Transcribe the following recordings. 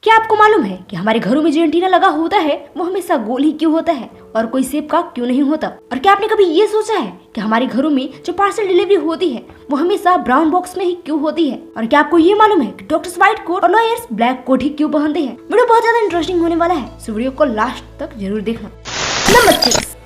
क्या आपको मालूम है कि हमारे घरों में जो एंटीना लगा होता है वो हमेशा गोल ही क्यों होता है और कोई शेप का क्यों नहीं होता? और क्या आपने कभी ये सोचा है कि हमारे घरों में जो पार्सल डिलीवरी होती है वो हमेशा ब्राउन बॉक्स में ही क्यों होती है? और क्या आपको ये मालूम है कि डॉक्टर्स व्हाइट कोट और लॉयर्स ब्लैक कोट ही क्यों पहनते हैं? वीडियो बहुत ज्यादा इंटरेस्टिंग होने वाला है, सो वीडियो को लास्ट तक जरूर देखना। नंबर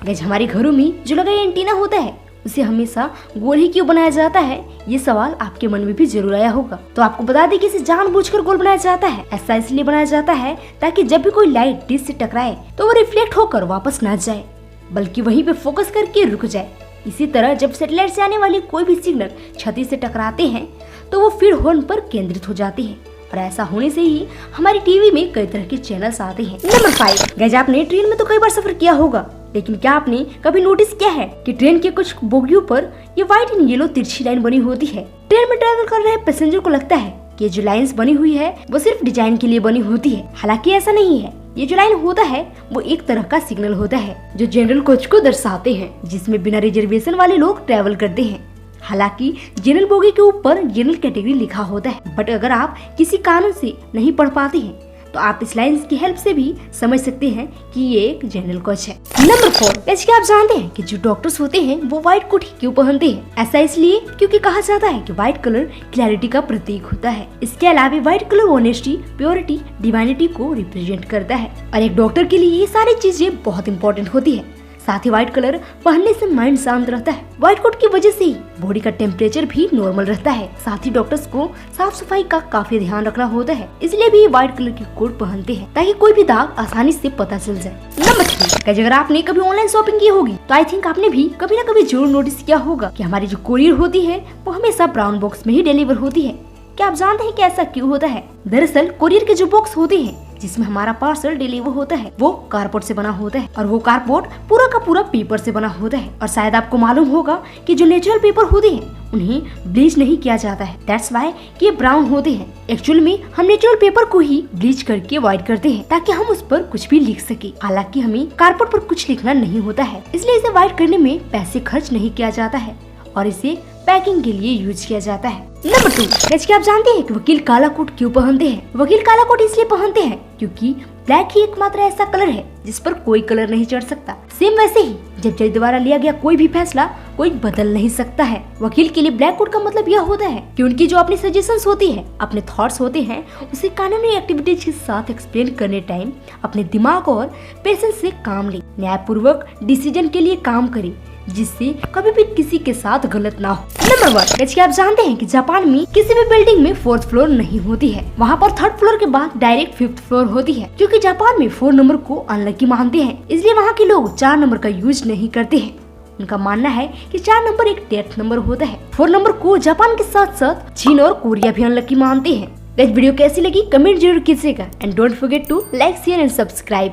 6, हमारे घरों में जो लगा एंटीना होता है उसे हमेशा गोल ही क्यों बनाया जाता है? ये सवाल आपके मन में भी जरूर आया होगा। तो आपको बता दें कि इसे जानबूझकर गोल बनाया जाता है। ऐसा इसलिए बनाया जाता है ताकि जब भी कोई लाइट डिश से टकराए तो वो रिफ्लेक्ट होकर वापस न जाए, बल्कि वहीं पे फोकस करके रुक जाए। इसी तरह जब सैटेलाइट से आने वाली कोई भी सिग्नल छतरी से टकराते हैं तो वो फिर हॉर्न पर केंद्रित हो जाते हैं, और ऐसा होने से ही हमारी टीवी में कई तरह के चैनल्स आते हैं। नंबर 5, गाइस आपने ट्रेन में तो कई बार सफर किया होगा, लेकिन क्या आपने कभी नोटिस किया है कि ट्रेन के कुछ बोगियों पर ये व्हाइट एंड येलो तिरछी लाइन बनी होती है? ट्रेन में ट्रैवल कर रहे पैसेंजर को लगता है कि जो लाइंस बनी हुई है वो सिर्फ डिजाइन के लिए बनी होती है, हालांकि ऐसा नहीं है। ये जो लाइन होता है वो एक तरह का सिग्नल होता है जो जनरल कोच को दर्शाते हैं, जिसमें बिना रिजर्वेशन वाले लोग ट्रैवल करते हैं। हालांकि जनरल बोगी के ऊपर जनरल कैटेगरी लिखा होता है, बट अगर आप किसी कारण से नहीं पढ़ पाते हैं तो आप इस लाइन्स की हेल्प से भी समझ सकते हैं कि ये एक जनरल कोच है। नंबर 4, क्या आप जानते हैं कि जो डॉक्टर्स होते हैं वो व्हाइट कोट ही क्यों पहनते हैं? ऐसा इसलिए क्योंकि कहा जाता है कि व्हाइट कलर क्लैरिटी का प्रतीक होता है। इसके अलावा white colour honesty, purity, divinity को रिप्रेजेंट करता है, और एक डॉक्टर के लिए ये सारी चीजें बहुत इंपॉर्टेंट होती है। साथ ही व्हाइट कलर पहनने से माइंड शांत रहता है। व्हाइट कोट की वजह से ही बॉडी का टेम्परेचर भी नॉर्मल रहता है। साथ ही डॉक्टर्स को साफ सफाई का काफी ध्यान रखना होता है, इसलिए भी व्हाइट कलर की कोट पहनते हैं ताकि कोई भी दाग आसानी से पता चल जाए। नंबर 3, अगर आपने कभी ऑनलाइन शॉपिंग की होगी तो आई थिंक आपने भी कभी न कभी जरूर नोटिस किया होगा कि हमारी जो कोरियर होती है वो हमेशा ब्राउन बॉक्स में ही डिलीवर होती है। क्या आप जानते हैं कि ऐसा क्यों होता है? दरअसल कोरियर के जो बॉक्स होते हैं जिसमें हमारा पार्सल डिलीवर होता है वो कार्डबोर्ड से बना होता है, और वो कार्डबोर्ड पूरा का पूरा पेपर से बना होता है। और शायद आपको मालूम होगा कि जो नेचुरल पेपर होते हैं उन्हें ब्लीच नहीं किया जाता है, दैट्स व्हाई कि ये ब्राउन होते हैं। एक्चुअल में हम नेचुरल पेपर को ही ब्लीच करके व्हाइट करते हैं ताकि हम उस पर कुछ भी लिख सके। हालांकि हमें कार्डबोर्ड पर कुछ लिखना नहीं होता है, इसलिए इसे व्हाइट करने में पैसे खर्च नहीं किया जाता है और इसे पैकिंग के लिए यूज किया जाता है। नंबर 2, क्या आप जानते हैं कि वकील काला कोट क्यों पहनते हैं? वकील काला कोट इसलिए पहनते हैं क्योंकि ब्लैक ही एकमात्र ऐसा कलर है जिस पर कोई कलर नहीं चढ़ सकता। सेम वैसे ही जब जज द्वारा लिया गया कोई भी फैसला कोई बदल नहीं सकता है। वकील के लिए ब्लैक कोट का मतलब यह होता है कि उनकी जो अपनी सजेशंस होती है, अपने थॉट्स होते हैं, उसे कानूनी एक्टिविटीज के साथ एक्सप्लेन करने टाइम अपने दिमाग और पेशेंस से काम ले, न्यायपूर्वक डिसीजन के लिए काम करे जिससे कभी भी किसी के साथ गलत ना हो। नंबर 1, क्या आप जानते हैं कि जापान में किसी भी बिल्डिंग में 4th फ्लोर नहीं होती है, वहाँ पर 3rd फ्लोर के बाद डायरेक्ट 5th फ्लोर होती है, क्योंकि जापान में 4 नंबर को अनलकी मानते हैं, इसलिए वहाँ के लोग 4 नंबर का यूज नहीं करते हैं। उनका मानना है कि 4 नंबर एक डेथ नंबर होता है। 4 नंबर को जापान के साथ साथ चीन और कोरिया भी अनलकी मानते हैं। वीडियो कैसी लगी कमेंट जरूर कीजिएगा, and don't forget to like, share and subscribe.